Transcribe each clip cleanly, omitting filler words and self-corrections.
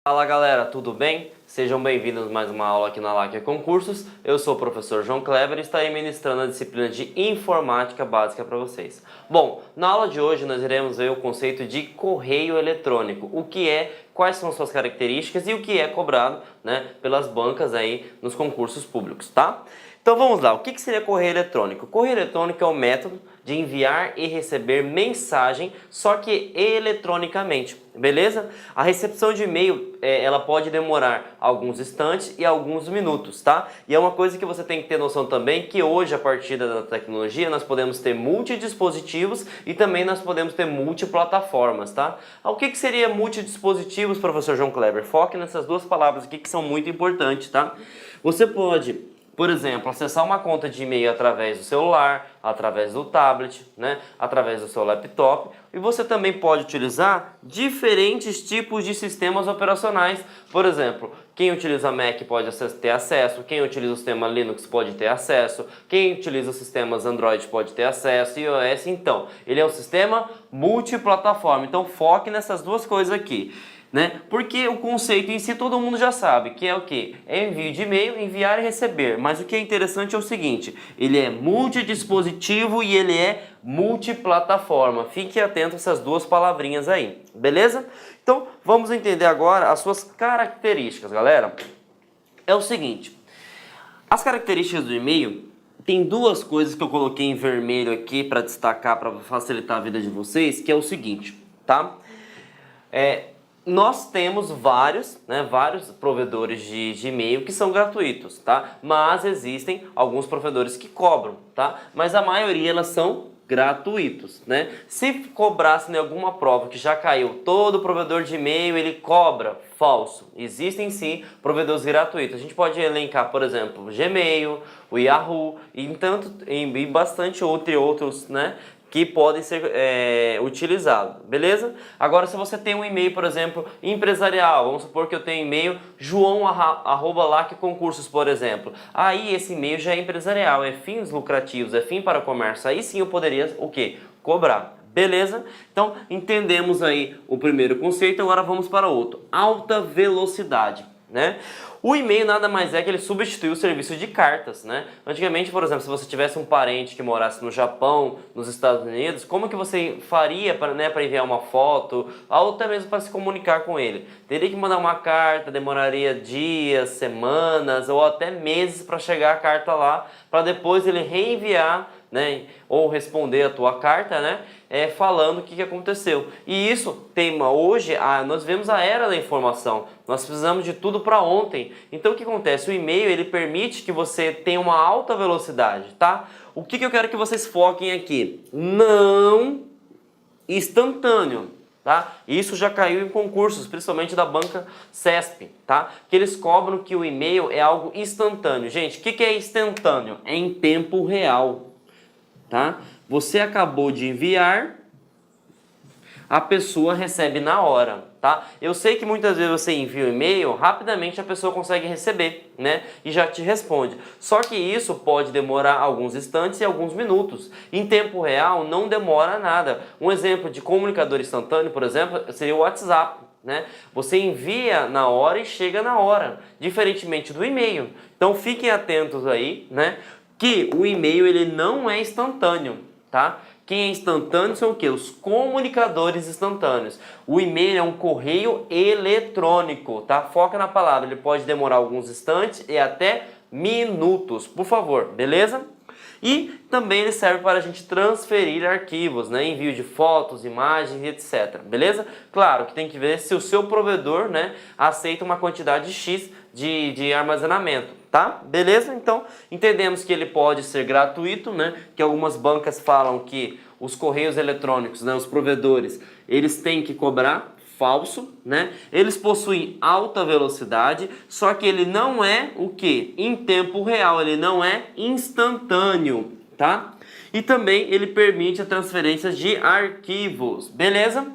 Fala galera, tudo bem? Sejam bem-vindos a mais uma aula aqui na LAC Concursos. Eu sou o professor João Kleber e estarei ministrando a disciplina de Informática Básica para vocês. Bom, na aula de hoje nós iremos ver o conceito de correio eletrônico, o que é, quais são suas características e o que é cobrado, pelas bancas aí nos concursos públicos, tá? Então vamos lá, o que seria correio eletrônico? Correio eletrônico é o método de enviar e receber mensagem, só que eletronicamente, beleza? A recepção de e-mail, ela pode demorar alguns instantes e alguns minutos, tá? E é uma coisa que você tem que ter noção também, que hoje, a partir da tecnologia, nós podemos ter multidispositivos e também nós podemos ter multiplataformas, tá? O que seria multidispositivos, professor João Kleber? Foque nessas duas palavras aqui que são muito importantes, tá? Você pode, por exemplo, acessar uma conta de e-mail através do celular, através do tablet, através do seu laptop, e você também pode utilizar diferentes tipos de sistemas operacionais. Por exemplo, quem utiliza Mac pode ter acesso, quem utiliza o sistema Linux pode ter acesso, quem utiliza os sistemas Android pode ter acesso, iOS, então, ele é um sistema multiplataforma, então foque nessas duas coisas aqui. Porque o conceito em si todo mundo já sabe, que é o que? É envio de e-mail, enviar e receber. Mas o que é interessante é o seguinte, ele é multidispositivo e ele é multiplataforma. Fique atento a essas duas palavrinhas aí, beleza? Então vamos entender agora as suas características, galera. É o seguinte, as características do e-mail, tem duas coisas que eu coloquei em vermelho aqui para destacar, para facilitar a vida de vocês, que é o seguinte, tá? Nós temos vários provedores de e-mail que são gratuitos, tá? Mas existem alguns provedores que cobram, tá? Mas a maioria elas são gratuitos, Se cobrasse em alguma prova que já caiu, todo provedor de e-mail ele cobra, falso. Existem sim provedores gratuitos. A gente pode elencar, por exemplo, o Gmail, o Yahoo e bastante outros, que podem ser utilizados, beleza? Agora, se você tem um e-mail, por exemplo, empresarial, vamos supor que eu tenho e-mail joão@lacconcursos, por exemplo. Aí esse e-mail já é empresarial, é fins lucrativos, é fim para comércio. Aí sim eu poderia, o quê? Cobrar. Beleza? Então, entendemos aí o primeiro conceito, agora vamos para o outro. Alta velocidade, O e-mail nada mais é que ele substitui o serviço de cartas, Antigamente, por exemplo, se você tivesse um parente que morasse no Japão, nos Estados Unidos, como que você faria para enviar uma foto, ou até mesmo para se comunicar com ele? Teria que mandar uma carta, demoraria dias, semanas ou até meses para chegar a carta lá, para depois ele reenviar, ou responder a tua carta, falando o que aconteceu. E isso hoje, nós vemos a era da informação, nós precisamos de tudo para ontem. Então o que acontece? O e-mail ele permite que você tenha uma alta velocidade, tá? O que eu quero que vocês foquem aqui? Não instantâneo, tá? Isso já caiu em concursos, principalmente da banca CESP, tá? Que eles cobram que o e-mail é algo instantâneo. Gente, o que é instantâneo? É em tempo real. Tá? Você acabou de enviar, a pessoa recebe na hora, tá? Eu sei que muitas vezes você envia um e-mail, rapidamente a pessoa consegue receber, E já te responde. Só que isso pode demorar alguns instantes e alguns minutos. Em tempo real não demora nada. Um exemplo de comunicador instantâneo, por exemplo, seria o WhatsApp, Você envia na hora e chega na hora, diferentemente do e-mail. Então fiquem atentos aí, que o e-mail ele não é instantâneo, tá? Quem é instantâneo são o quê? Os comunicadores instantâneos. O e-mail é um correio eletrônico, tá? Foca na palavra, ele pode demorar alguns instantes e até minutos, por favor, beleza? E também ele serve para a gente transferir arquivos, envio de fotos, imagens, etc. Beleza? Claro que tem que ver se o seu provedor, aceita uma quantidade X de armazenamento, tá? Beleza? Então, entendemos que ele pode ser gratuito, Que algumas bancas falam que os correios eletrônicos, os provedores, eles têm que cobrar. Falso, Eles possuem alta velocidade, só que ele não é o quê? Em tempo real, ele não é instantâneo, tá? E também ele permite a transferência de arquivos, beleza?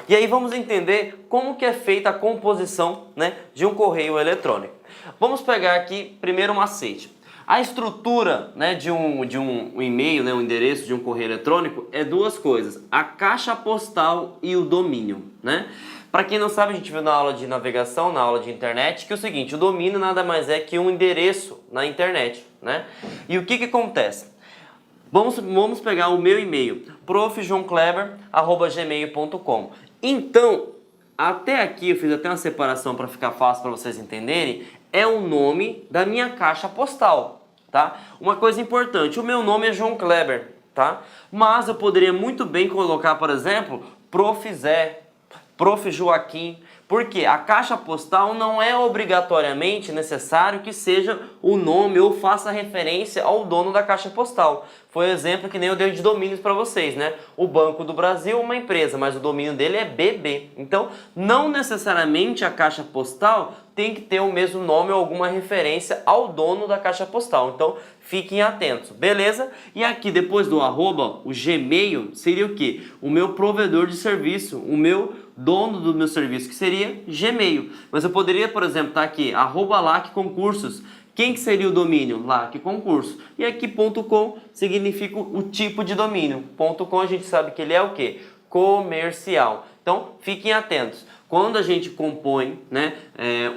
E aí vamos entender como que é feita a composição, de um correio eletrônico. Vamos pegar aqui primeiro um macete. A estrutura, de um e-mail, um endereço de um correio eletrônico é duas coisas, a caixa postal e o domínio, Para quem não sabe, a gente viu na aula de navegação, na aula de internet, que é o seguinte, o domínio nada mais é que um endereço na internet, né? E o que acontece? Vamos pegar o meu e-mail, profjoãokleber@gmail.com. Então, até aqui eu fiz até uma separação para ficar fácil para vocês entenderem, é o nome da minha caixa postal, tá? Uma coisa importante, o meu nome é João Kleber, tá? Mas eu poderia muito bem colocar, por exemplo, Prof. Zé, Prof. Joaquim, porque a caixa postal não é obrigatoriamente necessário que seja o nome ou faça referência ao dono da caixa postal. Foi o exemplo que nem eu dei de domínios para vocês, né? O Banco do Brasil é uma empresa, mas o domínio dele é BB. Então, não necessariamente a caixa postal tem que ter o mesmo nome ou alguma referência ao dono da caixa postal. Então, fiquem atentos, beleza? E aqui, depois do arroba, o Gmail seria o quê? O meu provedor de serviço, o meu dono do meu serviço, que seria Gmail. Mas eu poderia, por exemplo, estar aqui, @lacconcursos. Quem que seria o domínio? LAC Concurso. E aqui .com significa o tipo de domínio. .com a gente sabe que ele é o quê? Comercial. Então, fiquem atentos. Quando a gente compõe, né,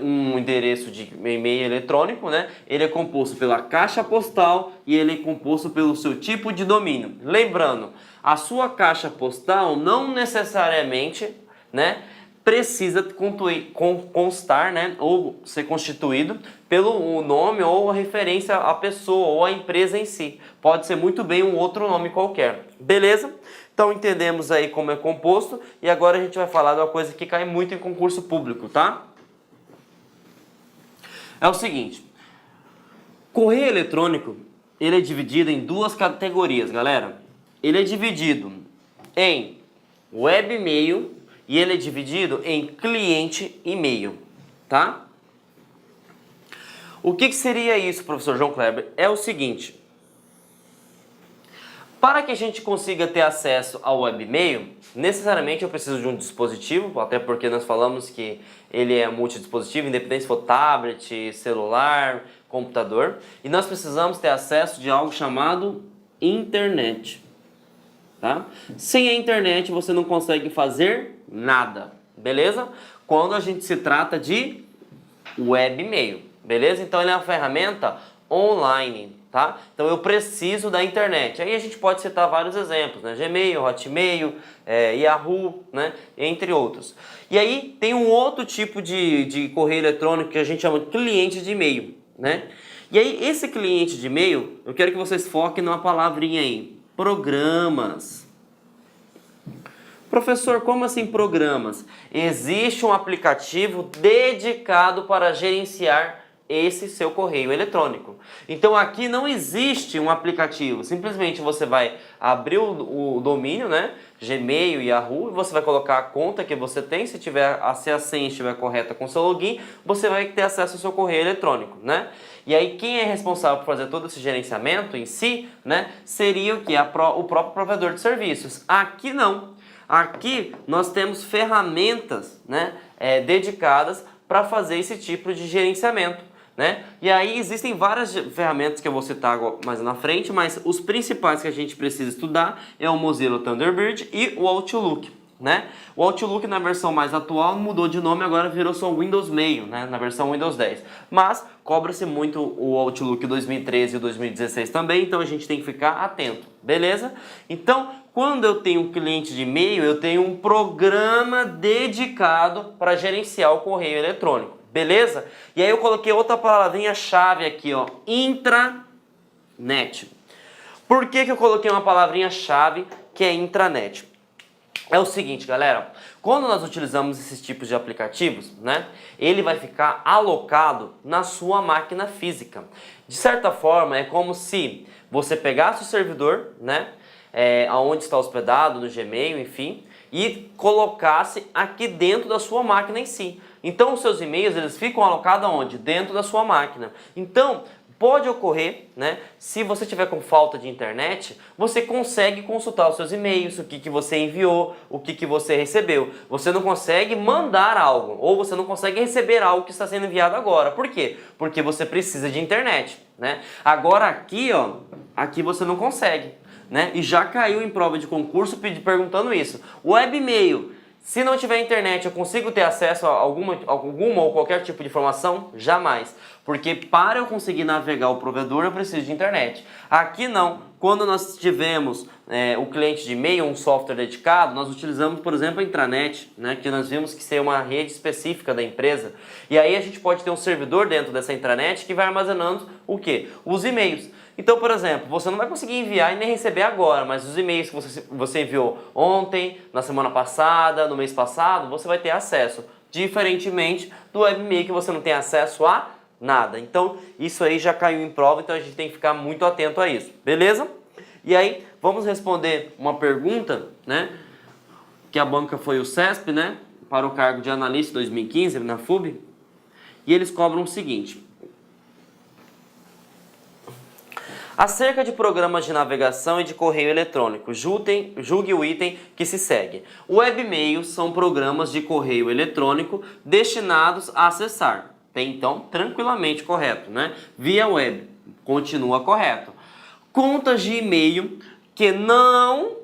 um endereço de e-mail eletrônico, né, ele é composto pela caixa postal e ele é composto pelo seu tipo de domínio. Lembrando, a sua caixa postal não necessariamente, né, precisa constar, né, ou ser constituído pelo nome ou a referência à pessoa ou à empresa em si. Pode ser muito bem um outro nome qualquer. Beleza? Então entendemos aí como é composto e agora a gente vai falar de uma coisa que cai muito em concurso público, tá? É o seguinte, correio eletrônico, ele é dividido em duas categorias, galera. Ele é dividido em web-mail e ele é dividido em cliente e-mail, tá? O que seria isso, professor João Kleber? É o seguinte, para que a gente consiga ter acesso ao webmail, necessariamente eu preciso de um dispositivo, até porque nós falamos que ele é multidispositivo, independente se for tablet, celular, computador, e nós precisamos ter acesso de algo chamado internet, tá? Sem a internet você não consegue fazer nada, beleza? Quando a gente se trata de webmail, beleza? Então ele é uma ferramenta online, tá? Então eu preciso da internet. Aí a gente pode citar vários exemplos, né? Gmail, Hotmail, Yahoo, né? Entre outros. E aí tem um outro tipo de correio eletrônico que a gente chama de cliente de e-mail, né? E aí esse cliente de e-mail, eu quero que vocês foquem numa palavrinha aí, programas. Professor, como assim programas? Existe um aplicativo dedicado para gerenciar esse seu correio eletrônico. Então aqui não existe um aplicativo, simplesmente você vai abrir o domínio, né, Gmail, Yahoo, e você vai colocar a conta que você tem, se a senha estiver correta com o seu login, você vai ter acesso ao seu correio eletrônico, né? E aí quem é responsável por fazer todo esse gerenciamento em si, né, seria o que? O próprio provedor de serviços. Aqui não. Aqui nós temos ferramentas, né, dedicadas para fazer esse tipo de gerenciamento, né? E aí existem várias ferramentas que eu vou citar mais na frente, mas os principais que a gente precisa estudar é o Mozilla Thunderbird e o Outlook, né? O Outlook na versão mais atual mudou de nome, agora virou só Windows Mail, né? Na versão Windows 10. Mas cobra-se muito o Outlook 2013 e 2016 também, então a gente tem que ficar atento, beleza? Então, quando eu tenho um cliente de e-mail, eu tenho um programa dedicado para gerenciar o correio eletrônico. Beleza? E aí eu coloquei outra palavrinha-chave aqui, ó, intranet. Por que eu coloquei uma palavrinha-chave que é intranet? É o seguinte, galera, quando nós utilizamos esses tipos de aplicativos, né, ele vai ficar alocado na sua máquina física. De certa forma, é como se você pegasse o servidor, né, aonde está hospedado, no Gmail, enfim, e colocasse aqui dentro da sua máquina em si. Então os seus e-mails, eles ficam alocados aonde? Dentro da sua máquina. Então, pode ocorrer, né, se você tiver com falta de internet, você consegue consultar os seus e-mails, o que você enviou, o que você recebeu. Você não consegue mandar algo, ou você não consegue receber algo que está sendo enviado agora. Por quê? Porque você precisa de internet, né? Agora aqui, ó, aqui você não consegue, né? E já caiu em prova de concurso perguntando isso. Webmail Se não tiver internet, eu consigo ter acesso a alguma ou qualquer tipo de informação? Jamais. Porque para eu conseguir navegar o provedor, eu preciso de internet. Aqui não. Quando nós tivemos o cliente de e-mail, um software dedicado, nós utilizamos, por exemplo, a intranet, né, que nós vimos que ser uma rede específica da empresa. E aí a gente pode ter um servidor dentro dessa intranet que vai armazenando o quê? Os e-mails. Então, por exemplo, você não vai conseguir enviar e nem receber agora, mas os e-mails que você enviou ontem, na semana passada, no mês passado, você vai ter acesso. Diferentemente do webmail que você não tem acesso a nada. Então, isso aí já caiu em prova, então a gente tem que ficar muito atento a isso, beleza? E aí, vamos responder uma pergunta, né? Que a banca foi o CESP, né? Para o cargo de analista 2015 na FUB. E eles cobram o seguinte: acerca de programas de navegação e de correio eletrônico, julgue o item que se segue. Webmails são programas de correio eletrônico destinados a acessar. Tem então tranquilamente correto, né? Via web, continua correto. Contas de e-mail que não...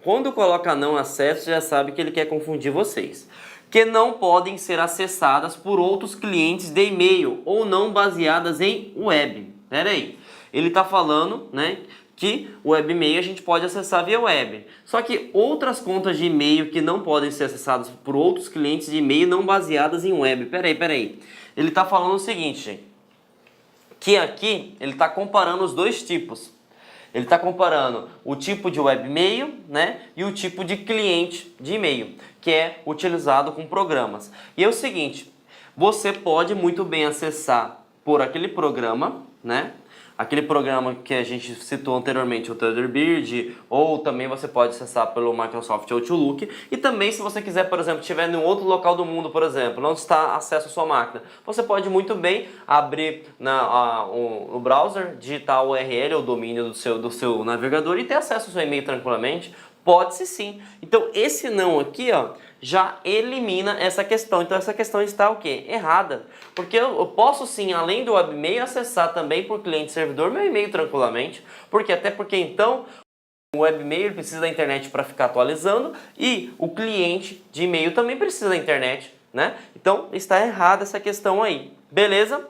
quando coloca não acesso, já sabe que ele quer confundir vocês. Que não podem ser acessadas por outros clientes de e-mail ou não baseadas em web. Pera aí. Ele está falando, né, que o webmail a gente pode acessar via web. Só que outras contas de e-mail que não podem ser acessadas por outros clientes de e-mail não baseadas em web. Peraí. Ele está falando o seguinte, gente, que aqui ele está comparando os dois tipos. Ele está comparando o tipo de webmail, né, e o tipo de cliente de e-mail, que é utilizado com programas. E é o seguinte, você pode muito bem acessar por aquele programa, né? Aquele programa que a gente citou anteriormente, o Thunderbird, ou também você pode acessar pelo Microsoft Outlook. E também, se você quiser, por exemplo, estiver em outro local do mundo, por exemplo, não está acesso à sua máquina, você pode muito bem abrir no browser, digitar o URL, o domínio do seu navegador e ter acesso ao seu e-mail tranquilamente. Pode-se sim. Então, esse não aqui, ó, já elimina essa questão. Então, essa questão está o quê? Errada. Porque eu posso sim, além do webmail, acessar também por cliente-servidor meu e-mail tranquilamente. Até porque então o webmail precisa da internet para ficar atualizando e o cliente de e-mail também precisa da internet, né? Então, está errada essa questão aí. Beleza?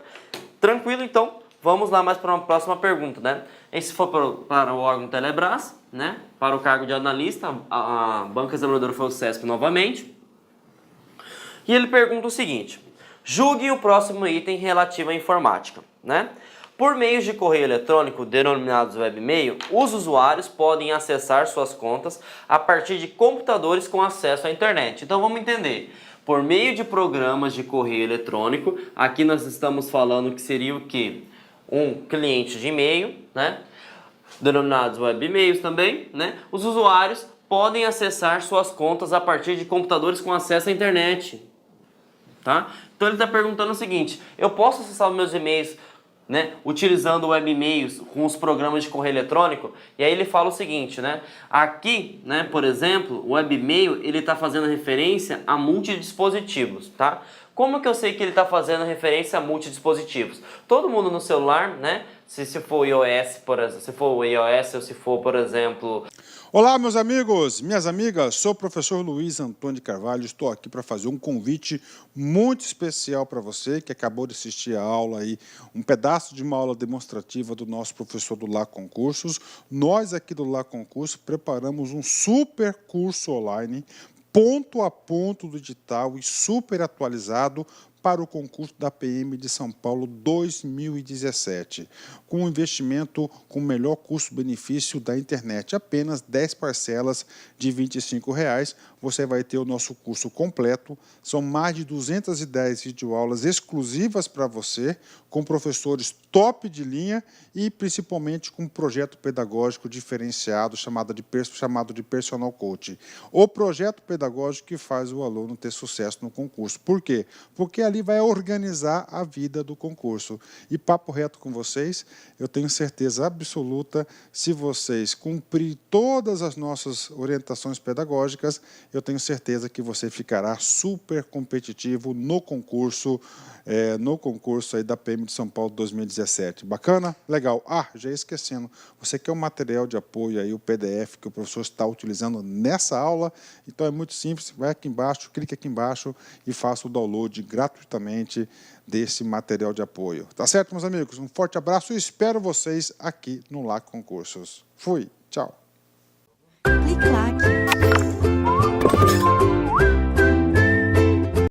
Tranquilo, então. Vamos lá mais para uma próxima pergunta, né? Esse for para o órgão Telebrás, né? Para o cargo de analista, a banca examinadora foi o CESP novamente. E ele pergunta o seguinte: julgue o próximo item relativo à informática, né? Por meios de correio eletrônico, denominados webmail, os usuários podem acessar suas contas a partir de computadores com acesso à internet. Então vamos entender. Por meio de programas de correio eletrônico, aqui nós estamos falando que seria o quê? Um cliente de e-mail, né? Denominados webmails também, né? Os usuários podem acessar suas contas a partir de computadores com acesso à internet, tá? Então ele está perguntando o seguinte: eu posso acessar os meus e-mails, né, utilizando webmails com os programas de correio eletrônico? E aí ele fala o seguinte, né? Aqui, né, por exemplo, o webmail ele está fazendo referência a multidispositivos, tá? Como que eu sei que ele está fazendo referência a multidispositivos? Todo mundo no celular, né? Se for iOS, por exemplo, se for iOS ou se for, por exemplo... Olá, meus amigos, minhas amigas, sou o professor Luiz Antônio de Carvalho, estou aqui para fazer um convite muito especial para você que acabou de assistir a aula aí, um pedaço de uma aula demonstrativa do nosso professor do Lá Concursos. Nós aqui do Lá Concurso preparamos um super curso online, ponto a ponto do digital e super atualizado para o concurso da PM de São Paulo 2017, com um investimento com o melhor custo-benefício da internet, apenas 10 parcelas de R$ 25. Você vai ter o nosso curso completo, são mais de 210 videoaulas exclusivas para você, com professores top de linha e principalmente com um projeto pedagógico diferenciado chamado de Personal Coach. O projeto pedagógico que faz o aluno ter sucesso no concurso. Por quê? Porque ali vai organizar a vida do concurso. E papo reto com vocês, eu tenho certeza absoluta, se vocês cumprirem todas as nossas orientações pedagógicas, eu tenho certeza que você ficará super competitivo no concurso aí da PM de São Paulo 2017. Bacana? Legal. Ah, já ia esquecendo, você quer o material de apoio aí, o PDF que o professor está utilizando nessa aula, então é muito simples, vai aqui embaixo, clique aqui embaixo e faça o download gratuitamente desse material de apoio. Tá certo, meus amigos? Um forte abraço e espero vocês aqui no LAC Concursos. Fui, tchau. Clique lá.